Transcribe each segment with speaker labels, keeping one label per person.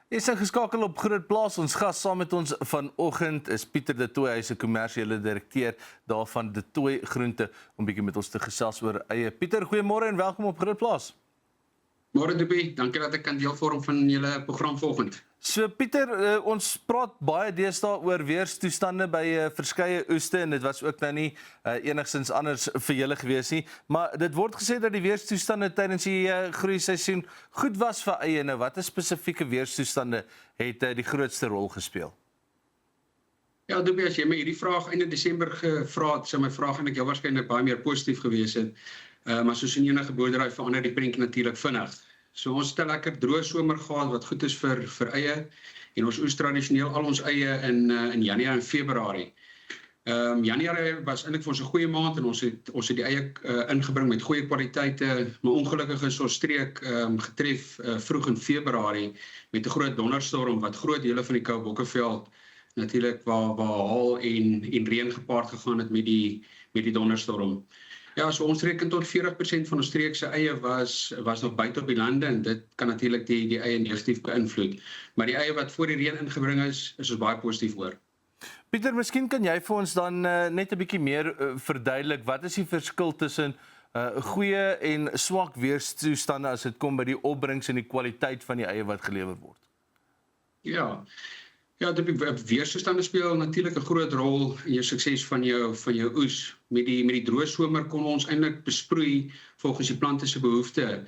Speaker 1: Jy is ingeskakel op Groot Plaas. Ons gas saam met ons vanoggend is Pieter De Tooy, hy is 'n kommersiële direkteur daarvan De Tooy Groente, om bietjie met ons te gesels oor eie. Pieter, goeiemôre en welkom op Groot Plaas.
Speaker 2: Môre Dobie, dankie dat ek kan deel vorm van julle program vanoggend.
Speaker 1: So Pieter, ons praat baie deesdae oor weerstoestande by verskeie oeste en dit was ook nou nie enigstens anders vir julle gewees nie, maar dit word gesê dat die weerstoestande tydens die groeiseisoen goed was vir eie. Nou, watter spesifieke weerstoestande het die grootste rol gespeel?
Speaker 2: Ja, Dobie, as jy my hierdie vraag einde Desember gevra het, sou my vraag eintlik waarskynlik baie meer positief gewees het. Maar soos in enige boerdery verander die prentjie natuurlik vinnig. So ons het 'n lekker droë somer gehad wat goed is vir eie, en ons oes tradisioneel al ons eie in Januarie en Februarie. Januarie was eintlik vir ons 'n goeie maand en ons het die eie ingebring met goeie kwaliteite, maar ongelukkig is ons streek getref vroeg in Februarie met 'n groot donderstorm wat groot dele van die Koue Bokkeveld natuurlik waar haal en reën gepaard gegaan het met die donderstorm. Ja, so ons reken tot 40% van ons streek se eie was nog buite op die lande en dit kan natuurlik die eie negatief beïnvloed. Maar die eie wat voor die reën ingebring is ons baie positief oor.
Speaker 1: Pieter, miskien kan jy vir ons dan net 'n bietjie meer verduidelik, wat is die verskil tussen goeie en swak weerstoestande as dit kom by die opbrengs en die kwaliteit van die eie wat gelewer word?
Speaker 2: Ja, die weerstoestande speel natuurlik 'n groot rol in jou sukses van jou oes. Met die droë somer kon ons eintlik besproei volgens die plante se behoeftes.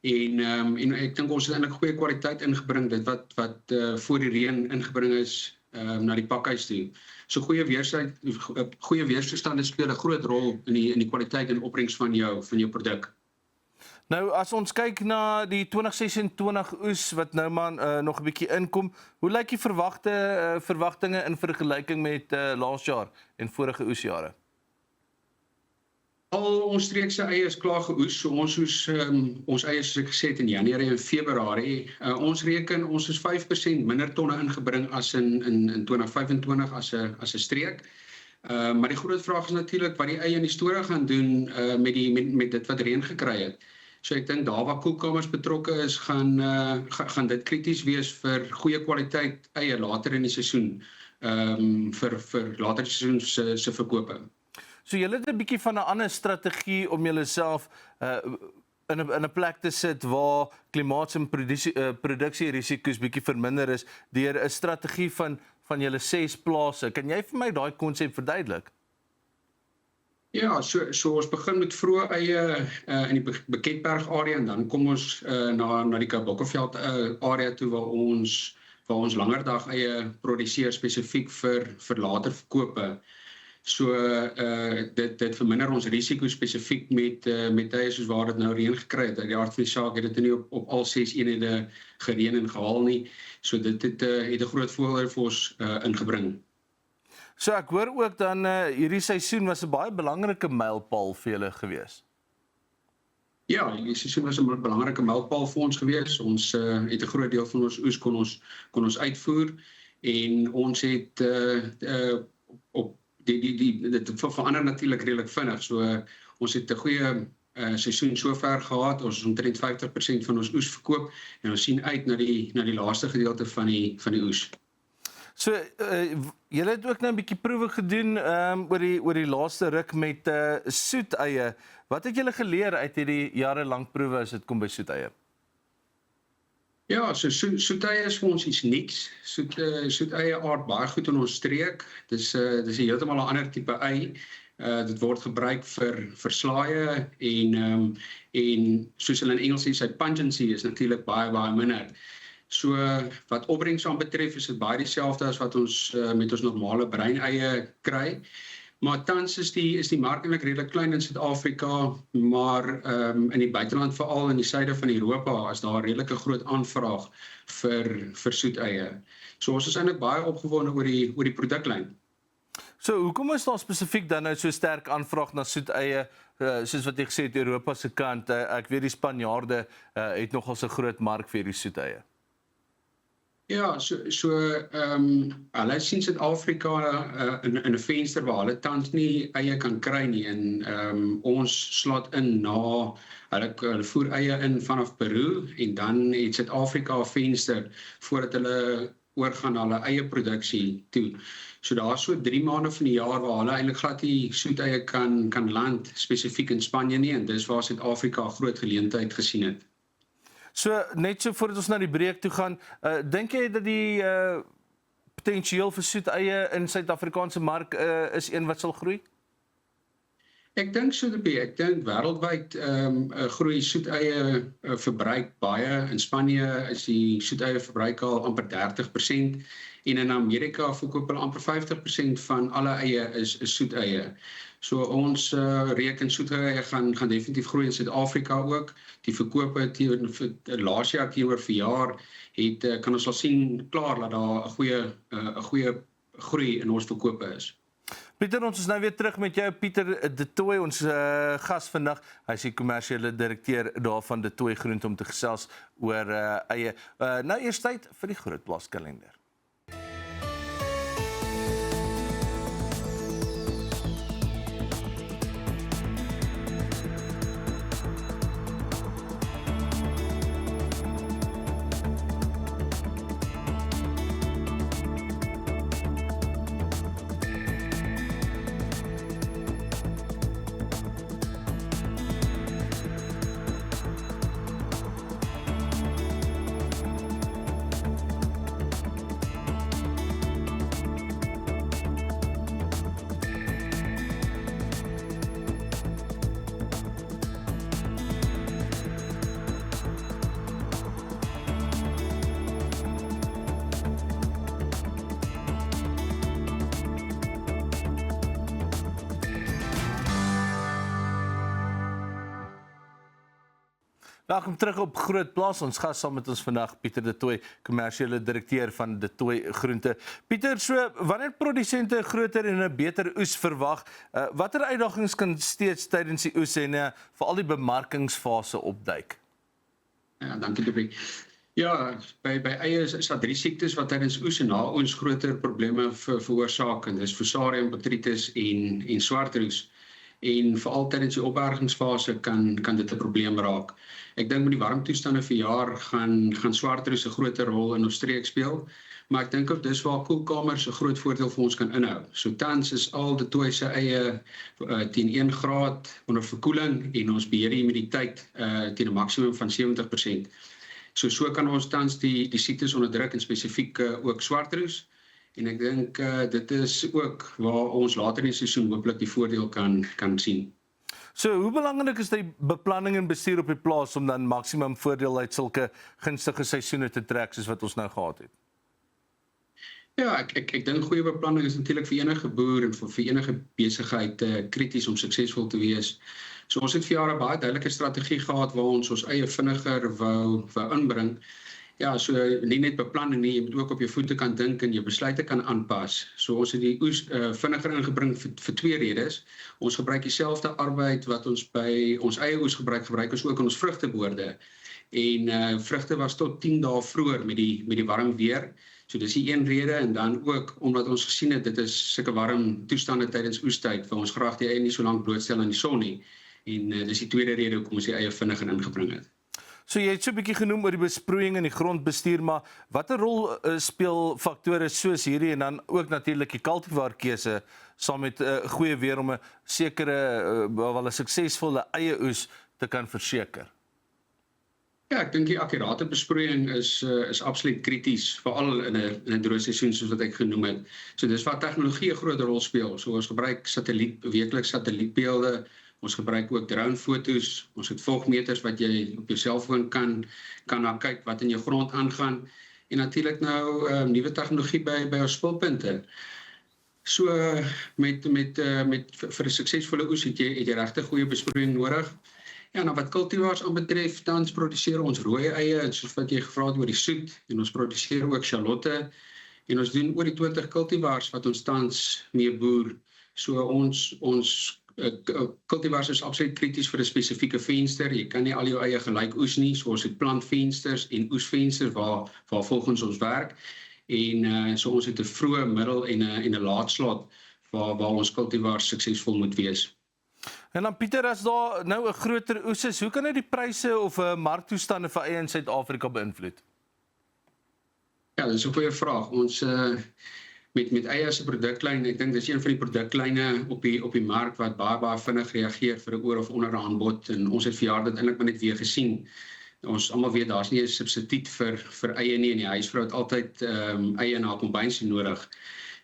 Speaker 2: En ek dink ons het eintlik goeie kwaliteit ingebring, dit wat voor die reën ingebring is na die pakhuis toe. So goeie weerstoestande speel 'n groot rol in die kwaliteit en opbrengs van jou produk.
Speaker 1: Nou, as ons kyk na die 2026 oes wat nou maar nog 'n bietjie inkom, hoe lyk die verwagtinge in vergelyking met laas jaar en vorige oesjare?
Speaker 2: Al ons streek se eie is klaar geoes, so ons oes ons eie soos ek gesê het in Januarie en Februarie. Ons reken ons is 5% minder tonne ingebring as in 2025 as 'n streek. Maar die groot vraag is natuurlik wat die eie in die storie gaan doen met dit wat reën gekry het. So ek dink daar waar koelkamers betrokke is, gaan dit krities wees vir goeie kwaliteit eie later in die seisoen, vir later die seisoen se verkope.
Speaker 1: So julle het 'n bietjie van 'n ander strategie om julleself in 'n plek te sit waar klimaat en produksierisiko's bietjie verminder is deur 'n strategie van julle 6 plase. Kan jy vir my daai konsep verduidelik?
Speaker 2: Ja, so ons begin met vroeë eie in die Beketberg area en dan kom ons na die Koue Bokkeveld area toe waar ons langer dag eie produseer spesifiek vir later verkope. So dit verminder ons risiko spesifiek met eie soos waar dit nou reën gekry het. Uit die aard van die saak het dit nie op al 6 eenhede gereën en gehaal nie. So dit het 'n groot voordeel vir ons ingebring.
Speaker 1: So ek hoor ook dan hierdie seisoen was 'n baie belangrike mylpaal vir julle gewees.
Speaker 2: Ja, die seisoen was 'n belangrike mylpaal vir ons gewees. Ons het 'n groot deel van ons oes kon ons uitvoer en ons het dit verander natuurlik redelik vinnig. So ons het 'n goeie seisoen sover gehad. Ons het omtrent 50% van ons oes verkoop en ons sien uit na die laaste gedeelte van die oes.
Speaker 1: So julle het ook nou 'n bietjie proewe gedoen oor die laaste ruk met soet eie. Wat het julle geleer uit hierdie jarelang proewe as dit kom by soet eie?
Speaker 2: Ja, so soet eie is vir ons iets niks. Soet eie aard baie goed in ons streek. Dis 'n heeltemal 'n ander tipe ei. Dit word gebruik vir slaaie en soos hulle in Engels sê, sy pungency is natuurlik baie minder. So wat opbrengs aan betref is dit baie dieselfde as wat ons met ons normale breineie kry. Maar tans is die mark eintlik redelik klein in Suid-Afrika, maar in die buiteland, veral in die suide van Europa, is daar redelik 'n groot aanvraag vir soet eie. So ons is eintlik baie opgewonde oor die produklyn.
Speaker 1: So hoekom is daar spesifiek dan nou so sterk aanvraag na soet eie, soos wat jy gesê het, Europa se kant? Ek weet die Spanjaarde het nogal 'n groot mark vir hierdie soet eie.
Speaker 2: Ja, hulle sien Suid-Afrika in 'n venster waar hulle tans nie eie kan kry nie en ons slot in na hulle voer eie in vanaf Peru en dan het Suid-Afrika 'n venster voordat hulle oorgaan na hulle eie produksie toe. So daar's so 3 maande van die jaar waar hulle eintlik glad nie soeteie kan land spesifiek in Spanje nie en dis waar Suid-Afrika 'n groot geleentheid gesien het.
Speaker 1: So net so voordat ons na die breek toe gaan, dink jy dat die potensieel vir soeteie in Suid-Afrikaanse mark is een wat sal groei?
Speaker 2: Ek dink so Dobie, ek dink wêreldwyd groei soeteie verbruik baie. In Spanje is die soeteie verbruik al amper 30% en in Amerika verkoop hulle amper 50% van alle eie is soeteie. So ons reken soeteie gaan definitief groei in Suid-Afrika ook. Die verkope laas jaar teenoor verjaar kan ons al sien klaar dat daar 'n goeie groei in ons verkope is.
Speaker 1: Pieter, ons is nou weer terug met jou, Pieter De Tooy, ons gas vandag. Hy is die kommersiële direkteur daarvan De Tooy Groente om te gesels oor eie. Nou eers tyd vir die Grootplaas kalender. Welkom terug op Grootplaas. Ons gas saam met ons vandag, Pieter De Tooy, kommersiële direkteur van De Tooy Groente. Pieter, so wanneer produsente 'n groter en 'n beter oes verwag, watter uitdagings kan steeds tydens die oes en veral die bemarkingsfase opduik?
Speaker 2: Ja, dankie Dobie. Ja, by eie is daar 3 siektes wat tydens oes en na oes groter probleme veroorsaak. En dis Fusarium, Botrytis en swartroes. En veral tydens die opbergingsfase kan dit 'n probleem raak. Ek dink met die warm toestande vir jaar gaan swartroes 'n groter rol in ons streek speel, maar ek dink ook dis waar koelkamers 'n groot voordeel vir ons kan inhou. So tans is al De Tooy se eie teen 1 graad onder verkoeling en ons beheer die humiditeit teen 'n maksimum van 70%. So kan ons tans die siektes onderdruk en spesifiek ook swartroes. En ek dink dit is ook waar ons later in die seisoen hopelik die voordeel kan sien.
Speaker 1: So hoe belangrik is die beplanning en bestuur op die plaas om dan maksimum voordeel uit sulke gunstige seisoene te trek soos wat ons nou gehad het?
Speaker 2: Ja, ek dink goeie beplanning is natuurlik vir enige boer en vir enige besigheid krities om suksesvol te wees. So ons het vir jare baie duidelike strategie gehad waar ons eie vinniger wou inbring. Ja, so nie net beplanning nie, jy moet ook op jou voete kan dink en jou besluite kan aanpas. So ons het die oes vinniger ingebring vir 2 redes. Ons gebruik dieselfde arbeid wat ons by ons eie oes gebruik ons ook in ons vrugteboorde. En vrugte was tot 10 dae vroeër met die warm weer. So dis die een rede en dan ook omdat ons gesien het dit is sulke warm toestande tydens oestyd vir ons graag die eie nie so lank blootstel aan die son nie. En dis die tweede rede hoekom ons die eie vinniger ingebring het.
Speaker 1: So jy het so 'n bietjie genoem oor die besproeiing en die grondbestuur, maar watter rol speel faktore soos hierdie en dan ook natuurlik die kultivaarkeuse saam met goeie weer om 'n sekere wel 'n suksesvolle eie oes te kan verseker?
Speaker 2: Ja, ek dink die akkurate besproeiing is absoluut krities, veral in 'n droë seisoen soos wat ek genoem het. So dis waar tegnologie 'n groot rol speel. So ons gebruik weekliks satellietbeelde. Ons gebruik ook dronefoto's. Ons het volgmeters wat jy op jou selfoon kan na kyk wat in jou grond aangaan. En natuurlik nou nuwe tegnologie by ons spulpunte. So met vir 'n suksesvolle oes het jy regtig goeie besproeiing nodig. Ja, nou wat kultivars aanbetref, tans produseer ons rooi eie en soos wat jy gevra het oor die soet en ons produseer ook sjalotte en ons doen oor die 20 kultivars wat ons tans mee boer. So ons Cultivars is absoluut krities vir 'n spesifieke venster. Jy kan nie al jou eie gelyk oes nie, so ons het plantvensters en oesvensters waar volgens ons werk. En so ons het 'n vroeë, middel en 'n laat slot waar ons cultivars suksesvol moet wees.
Speaker 1: En dan Pieter, as daar nou 'n groter oes is, hoe kan dit die pryse of marktoestande vir eie in Suid-Afrika beïnvloed?
Speaker 2: Ja, dis 'n goeie vraag. Ons met eie as 'n produklyn, ek dink dis een van die produklyne op die mark wat baie vinnig reageer vir 'n oor of onder aanbod, en ons het verjaar dit eintlik maar net weer gesien. Ons almal weet daar's nie 'n substituut vir eie nie, en die huisvrou het altyd eie in haar kombuinsie nodig.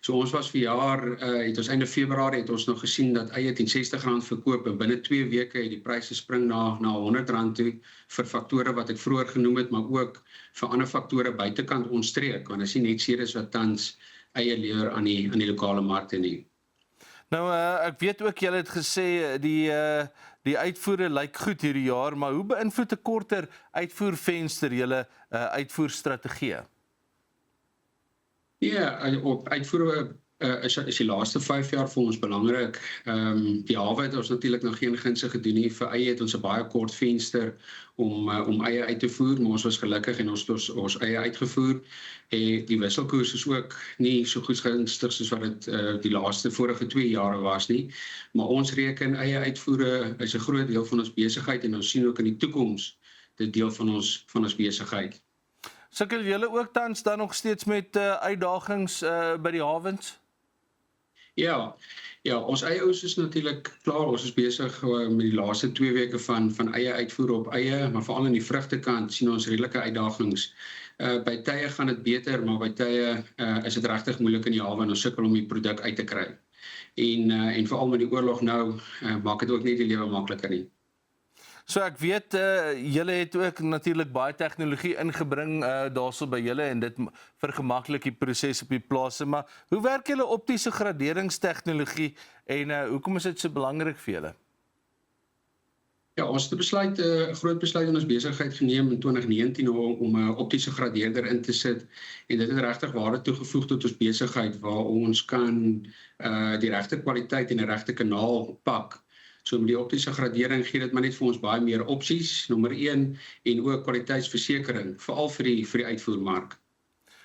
Speaker 2: So ons was verjaar, het ons einde Februarie het ons nog gesien dat eie teen R60 verkoop, en binne 2 weke het die pryse spring na R100 toe vir faktore wat ek vroeër genoem het, maar ook vir ander faktore buitekant ons streek, want as nie net Ceres wat tans eie lewer aan die lokale markte nie.
Speaker 1: Nou, ek weet ook julle het gesê die uitvoere lyk goed hierdie jaar, maar hoe beïnvloed 'n korter uitvoervenster julle uitvoerstrategie?
Speaker 2: Ja, op uitvoere is die laaste 5 jaar vir ons belangrik. Die hawe het ons natuurlik nog geen gunste gedoen nie. Vir eie het ons 'n baie kort venster om eie uit te voer, maar ons was gelukkig en ons eie uitgevoer. En die wisselkoers is ook nie so goed gunstig soos wat dit die laaste vorige 2 jare was nie. Maar ons reken eie uitvoere is 'n groot deel van ons besigheid, en ons sien ook in die toekoms dit deel van ons besigheid.
Speaker 1: Sukkel julle ook tans dan nog steeds met uitdagings by die hawens?
Speaker 2: Ja, ons eie oes is natuurlik klaar. Ons is besig met die laaste 2 weke van eie uitvoer op eie, maar veral aan die vrugtekant sien ons redelike uitdagings. By tye gaan dit beter, maar by tye is dit regtig moeilik in die hawe, en ons sukkel om die produk uit te kry. En veral met die oorlog nou, maak dit ook nie die lewe makliker nie.
Speaker 1: So ek weet julle het ook natuurlik baie tegnologie ingebring daarso by julle, en dit vergemaklik die proses op die plase, maar hoe werk julle optiese graderingstegnologie en hoekom is dit so belangrik vir julle?
Speaker 2: Ja, ons het 'n groot besluit in ons besigheid geneem in 2019 om 'n optiese gradeerder in te sit, en dit het regtig waarde toegevoeg tot ons besigheid, waar ons kan die regte kwaliteit en die regte kanaal pak. So met die optiese gradering gee dit maar net vir ons baie meer opsies, nommer 1, en ook kwaliteitsversekering, veral vir die uitvoermark.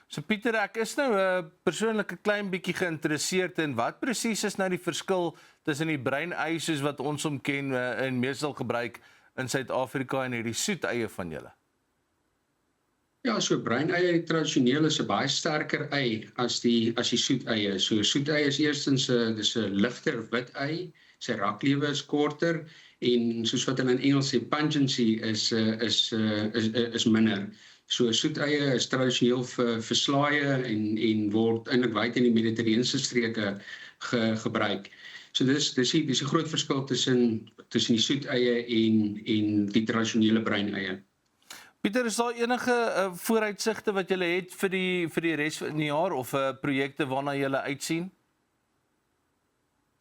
Speaker 1: So Pieter, ek is nou persoonlik 'n klein bietjie geïnteresseerd in wat presies is nou die verskil tussen die bruineie soos wat ons hom ken en meestal gebruik in Suid-Afrika en hierdie soeteie van julle?
Speaker 2: Ja, so bruineie tradisioneel is 'n baie sterker ei as die soeteie. So soeteie is eerstens dis 'n ligter wit ei. Sy raklewe is korter, en soos wat hulle in Engels sê, pungency is minder. So soeteie is tradisioneel vir slaaie en word eintlik wyd in die Mediterrane streke gebruik. So dis 'n groot verskil tussen die soeteie en die tradisionele bruineie.
Speaker 1: Pieter, is daar enige vooruitsigte wat julle het vir die res van die jaar of projekte waarna julle uitsien?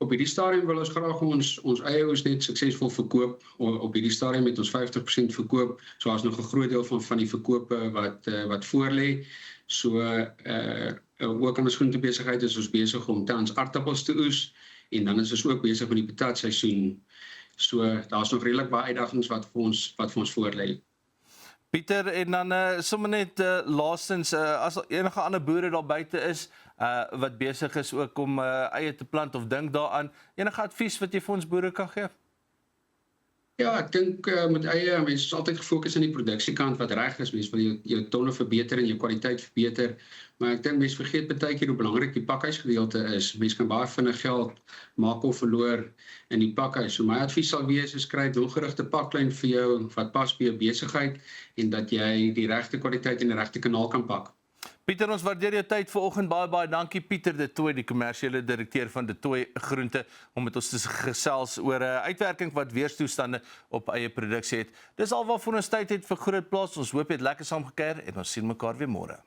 Speaker 2: Op hierdie stadium wil ons graag ons eie oes net suksesvol verkoop. Op hierdie stadium het ons 50% verkoop, so as nog 'n groot deel van die verkope wat voorlê. So ook aan ons groentebesigheid is ons besig om tans aardappels te oes, en dan is ons ook besig met die patatseisoen. So daar's nog redelik baie uitdagings wat vir ons voorlê.
Speaker 1: Pieter, en dan sommer net laastens, as enige ander boere daar buite is wat besig is ook om eie te plant of dink daaraan, enige advies wat jy vir ons boere kan gee?
Speaker 2: Ja, ek dink met eie, mense is altyd gefokus aan die produksiekant wat reg is. Mense wil jou tonne verbeter en jou kwaliteit verbeter, maar ek dink mense vergeet baie keer hoe belangrik die pakhuisgedeelte is. Mense kan baie vinnig geld maak of verloor in die pakhuis. So my advies sal wees is kry 'n doelgerigte paklyn vir jou wat pas by jou besigheid, en dat jy die regte kwaliteit en die regte kanaal kan pak.
Speaker 1: Pieter, ons waardeer jou tyd vanoggend baie dankie. Pieter De Tooy, die kommersiële direkteur van De Tooy Groente, om met ons te gesels oor uitwerking wat weerstoestande op eie produksie het. Dis al wat vir ons tyd het vir Groot Plaas. Ons hoop jy het lekker saam gekuier, en ons sien mekaar weer môre.